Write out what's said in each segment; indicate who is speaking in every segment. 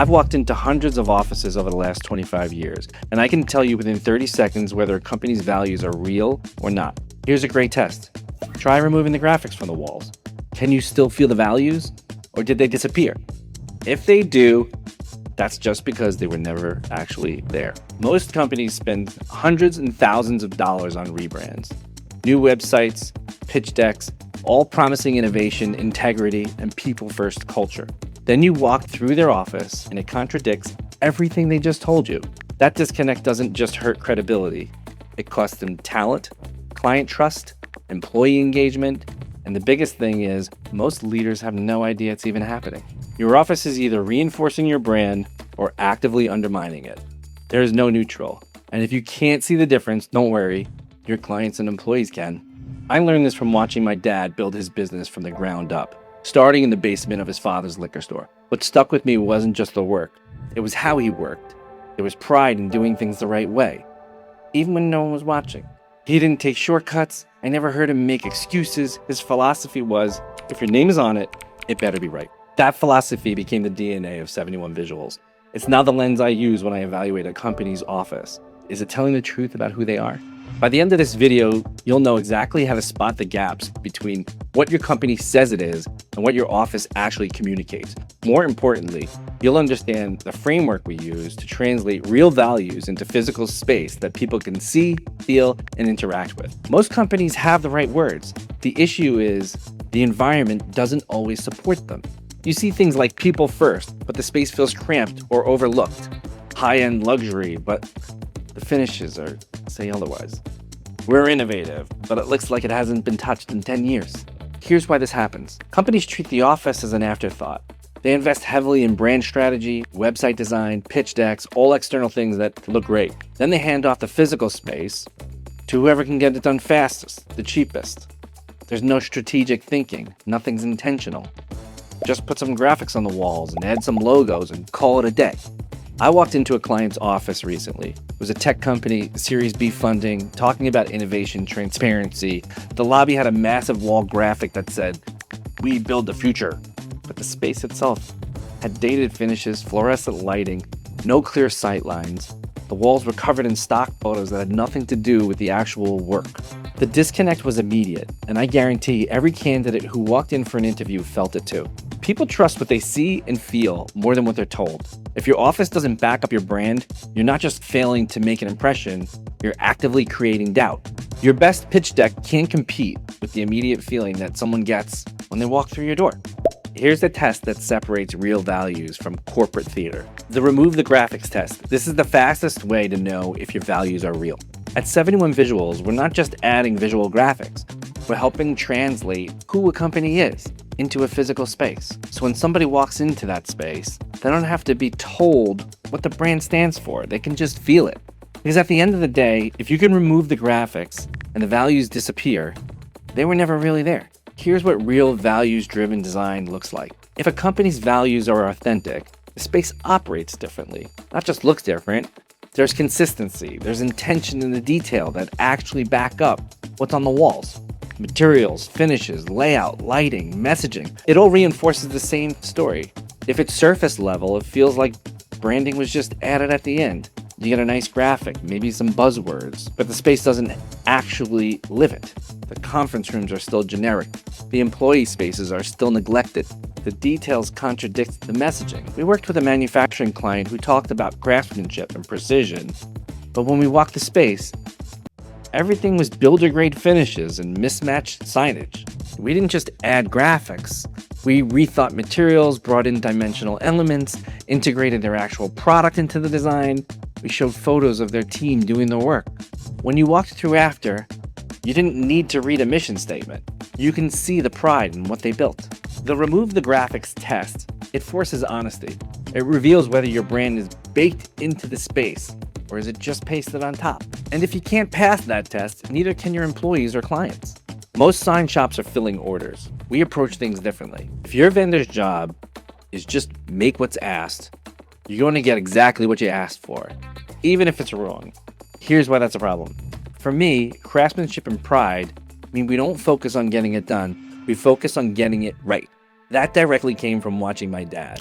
Speaker 1: I've walked into hundreds of offices over the last 25 years, and I can tell you within 30 seconds whether a company's values are real or not. Here's a great test. Try removing the graphics from the walls. Can you still feel the values, or did they disappear? If they do, that's just because they were never actually there. Most companies spend hundreds and thousands of dollars on rebrands, new websites, pitch decks, all promising innovation, integrity, and people-first culture. Then you walk through their office and it contradicts everything they just told you. That disconnect doesn't just hurt credibility. It costs them talent, client trust, employee engagement, and the biggest thing is most leaders have no idea it's even happening. Your office is either reinforcing your brand or actively undermining it. There is no neutral. And if you can't see the difference, don't worry, your clients and employees can. I learned this from watching my dad build his business from the ground up, starting in the basement of his father's liquor store. What stuck with me wasn't just the work, it was how he worked. There was pride in doing things the right way, even when no one was watching. He didn't take shortcuts. I never heard him make excuses. His philosophy was, if your name is on it, it better be right. That philosophy became the DNA of 71 Visuals. It's now the lens I use when I evaluate a company's office. Is it telling the truth about who they are? By the end of this video, you'll know exactly how to spot the gaps between what your company says it is and what your office actually communicates. More importantly, you'll understand the framework we use to translate real values into physical space that people can see, feel, and interact with. Most companies have the right words. The issue is the environment doesn't always support them. You see things like people first, but the space feels cramped or overlooked. High-end luxury, but the finishes are say otherwise. We're innovative, but it looks like it hasn't been touched in 10 years. Here's why this happens. Companies treat the office as an afterthought. They invest heavily in brand strategy, website design, pitch decks, all external things that look great. Then they hand off the physical space to whoever can get it done fastest, the cheapest. There's no strategic thinking. Nothing's intentional. Just put some graphics on the walls and add some logos and call it a day. I walked into a client's office recently. It was a tech company, Series B funding, talking about innovation, transparency. The lobby had a massive wall graphic that said, "We build the future." But the space itself had dated finishes, fluorescent lighting, no clear sight lines. The walls were covered in stock photos that had nothing to do with the actual work. The disconnect was immediate, and I guarantee every candidate who walked in for an interview felt it too. People trust what they see and feel more than what they're told. If your office doesn't back up your brand, you're not just failing to make an impression, you're actively creating doubt. Your best pitch deck can't compete with the immediate feeling that someone gets when they walk through your door. Here's the test that separates real values from corporate theater. The remove the graphics test. This is the fastest way to know if your values are real. At 71 Visuals, we're not just adding visual graphics. We're helping translate who a company is into a physical space. So when somebody walks into that space, they don't have to be told what the brand stands for. They can just feel it. Because at the end of the day, if you can remove the graphics and the values disappear, they were never really there. Here's what real values-driven design looks like. If a company's values are authentic, the space operates differently, not just looks different. There's consistency, there's intention in the detail that actually back up what's on the walls. Materials, finishes, layout, lighting, messaging, it all reinforces the same story. If it's surface level, it feels like branding was just added at the end. You get a nice graphic, maybe some buzzwords, but the space doesn't actually live it. The conference rooms are still generic. The employee spaces are still neglected. The details contradict the messaging. We worked with a manufacturing client who talked about craftsmanship and precision, but when we walked the space, everything was builder-grade finishes and mismatched signage. We didn't just add graphics. We rethought materials, brought in dimensional elements, integrated their actual product into the design. We showed photos of their team doing the work. When you walked through after, you didn't need to read a mission statement. You can see the pride in what they built. The remove the graphics test, it forces honesty. It reveals whether your brand is baked into the space or is it just pasted on top. And if you can't pass that test, neither can your employees or clients. Most sign shops are filling orders. We approach things differently. If your vendor's job is just make what's asked, you're going to get exactly what you asked for, even if it's wrong. Here's why that's a problem. For me, craftsmanship and pride mean we don't focus on getting it done, we focus on getting it right. That directly came from watching my dad.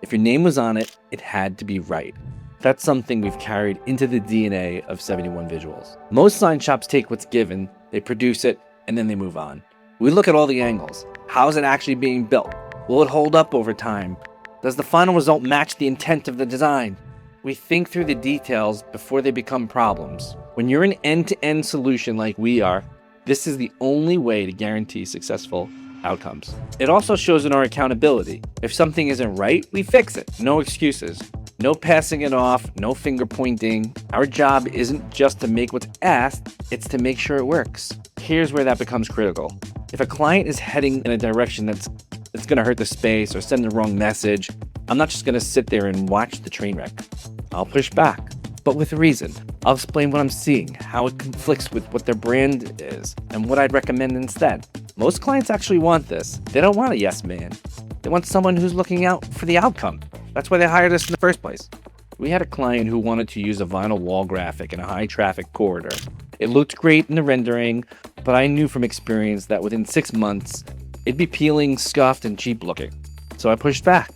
Speaker 1: If your name was on it, it had to be right. That's something we've carried into the DNA of 71 Visuals. Most sign shops take what's given, they produce it, and then they move on. We look at all the angles. How is it actually being built? Will it hold up over time? Does the final result match the intent of the design? We think through the details before they become problems. When you're an end-to-end solution like we are, this is the only way to guarantee successful outcomes. It also shows in our accountability. If something isn't right, we fix it. No excuses. No passing it off, no finger pointing. Our job isn't just to make what's asked, it's to make sure it works. Here's where that becomes critical. If a client is heading in a direction that's gonna hurt the space or send the wrong message, I'm not just gonna sit there and watch the train wreck. I'll push back, but with reason. I'll explain what I'm seeing, how it conflicts with what their brand is, and what I'd recommend instead. Most clients actually want this. They don't want a yes man. They want someone who's looking out for the outcome. That's why they hired us in the first place. We had a client who wanted to use a vinyl wall graphic in a high traffic corridor. It looked great in the rendering, but I knew from experience that within 6 months, it'd be peeling, scuffed, and cheap looking. So I pushed back.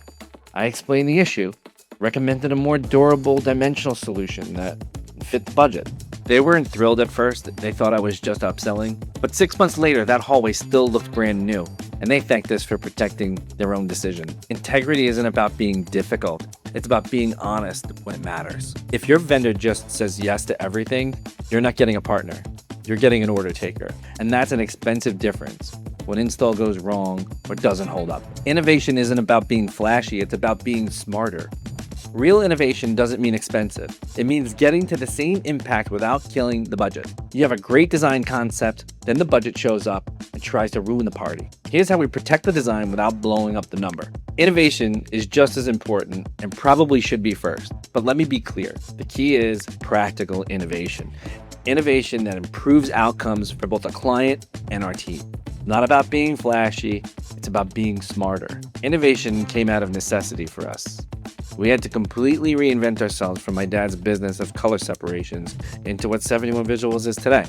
Speaker 1: I explained the issue, recommended a more durable dimensional solution that fit the budget. They weren't thrilled at first. They thought I was just upselling. But 6 months later, that hallway still looked brand new, and they thanked us for protecting their own decision. Integrity isn't about being difficult. It's about being honest when it matters. If your vendor just says yes to everything, you're not getting a partner. You're getting an order taker. And that's an expensive difference when install goes wrong or doesn't hold up. Innovation isn't about being flashy. It's about being smarter. Real innovation doesn't mean expensive. It means getting to the same impact without killing the budget. You have a great design concept, then the budget shows up and tries to ruin the party. Here's how we protect the design without blowing up the number. Innovation is just as important and probably should be first. But let me be clear. The key is practical innovation. Innovation that improves outcomes for both the client and our team. Not about being flashy, it's about being smarter. Innovation came out of necessity for us. We had to completely reinvent ourselves from my dad's business of color separations into what 71 Visuals is today.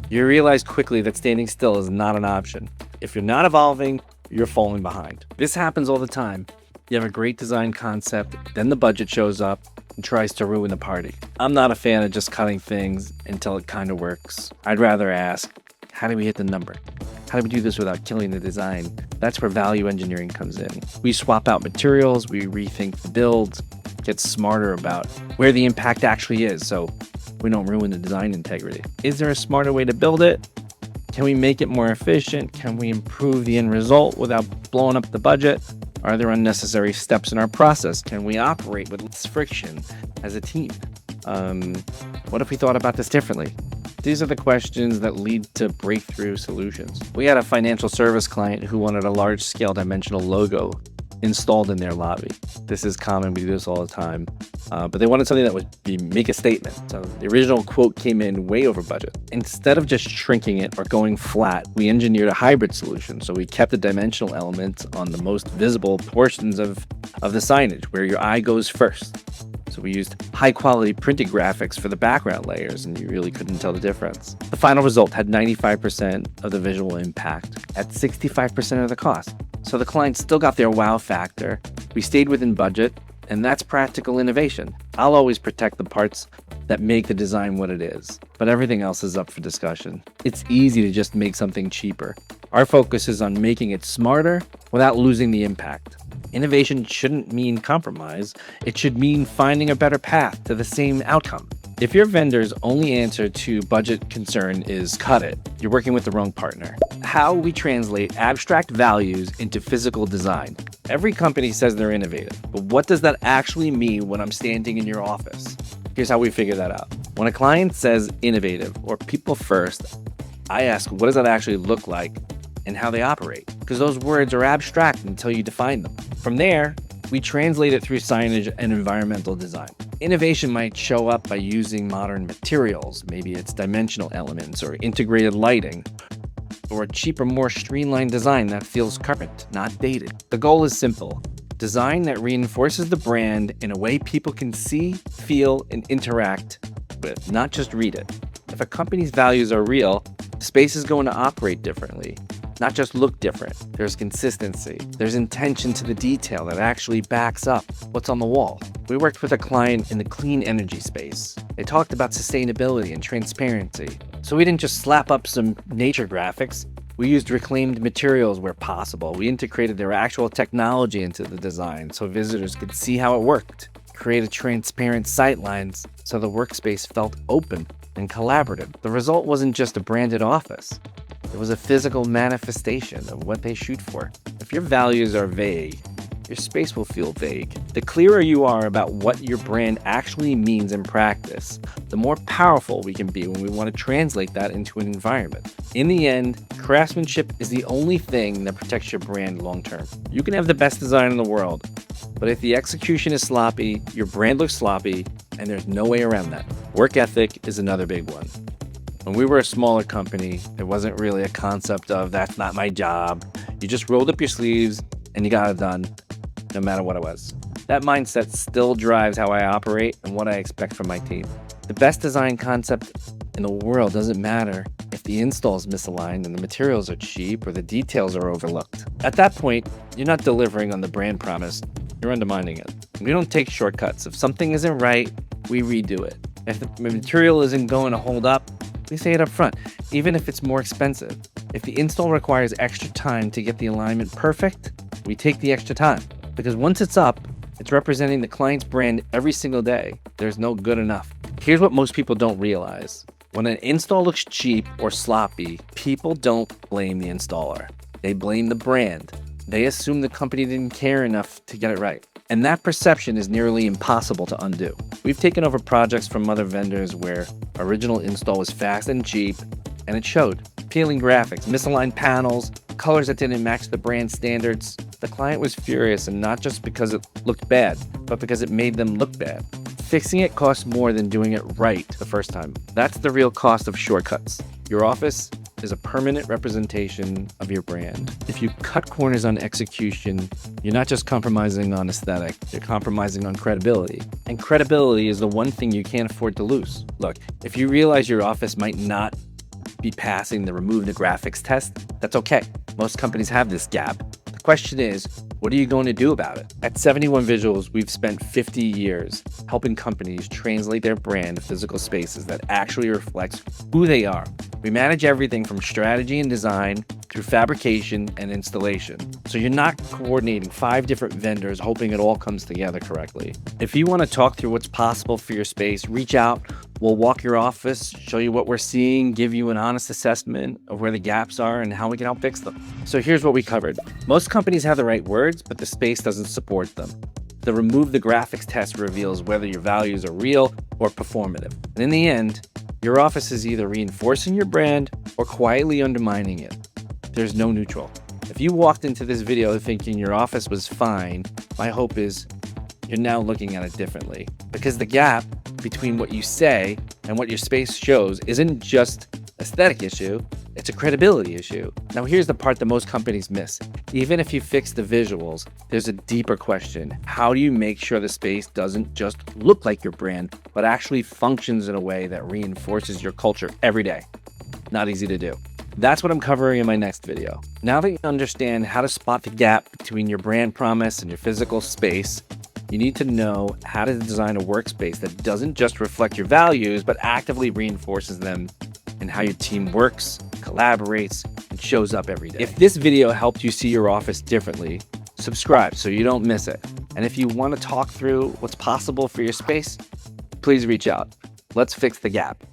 Speaker 1: You realize quickly that standing still is not an option. If you're not evolving, you're falling behind. This happens all the time. You have a great design concept, then the budget shows up and tries to ruin the party. I'm not a fan of just cutting things until it kind of works. I'd rather ask, how do we hit the number? How do we do this without killing the design? That's where value engineering comes in. We swap out materials, we rethink the builds, get smarter about where the impact actually is so we don't ruin the design integrity. Is there a smarter way to build it? Can we make it more efficient? Can we improve the end result without blowing up the budget? Are there unnecessary steps in our process? Can we operate with less friction as a team? What if we thought about this differently? These are the questions that lead to breakthrough solutions. We had a financial service client who wanted a large-scale dimensional logo installed in their lobby. This is common, we do this all the time. But they wanted something that would make a statement. So the original quote came in way over budget. Instead of just shrinking it or going flat, we engineered a hybrid solution. So we kept the dimensional elements on the most visible portions of the signage, where your eye goes first. So we used high-quality printed graphics for the background layers, and you really couldn't tell the difference. The final result had 95% of the visual impact at 65% of the cost. So the client still got their wow factor. We stayed within budget, and that's practical innovation. I'll always protect the parts that make the design what it is, but everything else is up for discussion. It's easy to just make something cheaper. Our focus is on making it smarter without losing the impact. Innovation shouldn't mean compromise. It should mean finding a better path to the same outcome. If your vendor's only answer to budget concern is cut it, you're working with the wrong partner. How we translate abstract values into physical design. Every company says they're innovative, but what does that actually mean when I'm standing in your office? Here's how we figure that out. When a client says innovative or people first, I ask, what does that actually look like and how they operate? Because those words are abstract until you define them. From there, we translate it through signage and environmental design. Innovation might show up by using modern materials. Maybe it's dimensional elements or integrated lighting, or a cheaper, more streamlined design that feels current, not dated. The goal is simple. Design that reinforces the brand in a way people can see, feel, and interact with, not just read it. If a company's values are real, space is going to operate differently. not just look different. There's consistency. There's intention to the detail that actually backs up what's on the wall. We worked with a client in the clean energy space. They talked about sustainability and transparency. So we didn't just slap up some nature graphics. We used reclaimed materials where possible. We integrated their actual technology into the design so visitors could see how it worked. Created transparent sightlines so the workspace felt open and collaborative. The result wasn't just a branded office. It was a physical manifestation of what they shoot for. If your values are vague, your space will feel vague. The clearer you are about what your brand actually means in practice, the more powerful we can be when we want to translate that into an environment. In the end, craftsmanship is the only thing that protects your brand long term. You can have the best design in the world, but if the execution is sloppy, your brand looks sloppy, and there's no way around that. Work ethic is another big one. When we were a smaller company, it wasn't really a concept of that's not my job. You just rolled up your sleeves and you got it done, no matter what it was. That mindset still drives how I operate and what I expect from my team. The best design concept in the world doesn't matter if the install is misaligned and the materials are cheap or the details are overlooked. At that point, you're not delivering on the brand promise, you're undermining it. We don't take shortcuts. If something isn't right, we redo it. If the material isn't going to hold up, we say it up front, even if it's more expensive. If the install requires extra time to get the alignment perfect, we take the extra time. Because once it's up, it's representing the client's brand every single day. There's no good enough. Here's what most people don't realize. When an install looks cheap or sloppy, people don't blame the installer. They blame the brand. They assume the company didn't care enough to get it right. And that perception is nearly impossible to undo. We've taken over projects from other vendors where original install was fast and cheap, and it showed. Peeling graphics, misaligned panels, colors that didn't match the brand standards. The client was furious, and not just because it looked bad, but because it made them look bad. Fixing it costs more than doing it right the first time. That's the real cost of shortcuts. Your office is a permanent representation of your brand. If you cut corners on execution, you're not just compromising on aesthetic, you're compromising on credibility. And credibility is the one thing you can't afford to lose. Look, if you realize your office might not be passing the remove the graphics test, that's okay. Most companies have this gap. The question is, what are you going to do about it? At 71 Visuals, we've spent 50 years helping companies translate their brand to physical spaces that actually reflects who they are. We manage everything from strategy and design through fabrication and installation. So you're not coordinating 5 different vendors hoping it all comes together correctly. If you want to talk through what's possible for your space, reach out. We'll walk your office, show you what we're seeing, give you an honest assessment of where the gaps are and how we can help fix them. So here's what we covered. Most companies have the right words, but the space doesn't support them. The remove the graphics test reveals whether your values are real or performative. And in the end, your office is either reinforcing your brand or quietly undermining it. There's no neutral. If you walked into this video thinking your office was fine, my hope is you're now looking at it differently. Because the gap between what you say and what your space shows isn't just an aesthetic issue, it's a credibility issue. Now here's the part that most companies miss. Even if you fix the visuals, there's a deeper question. How do you make sure the space doesn't just look like your brand, but actually functions in a way that reinforces your culture every day? Not easy to do. That's what I'm covering in my next video. Now that you understand how to spot the gap between your brand promise and your physical space, you need to know how to design a workspace that doesn't just reflect your values, but actively reinforces them in how your team works, collaborates, and shows up every day. If this video helped you see your office differently, subscribe so you don't miss it. And if you want to talk through what's possible for your space, please reach out. Let's fix the gap.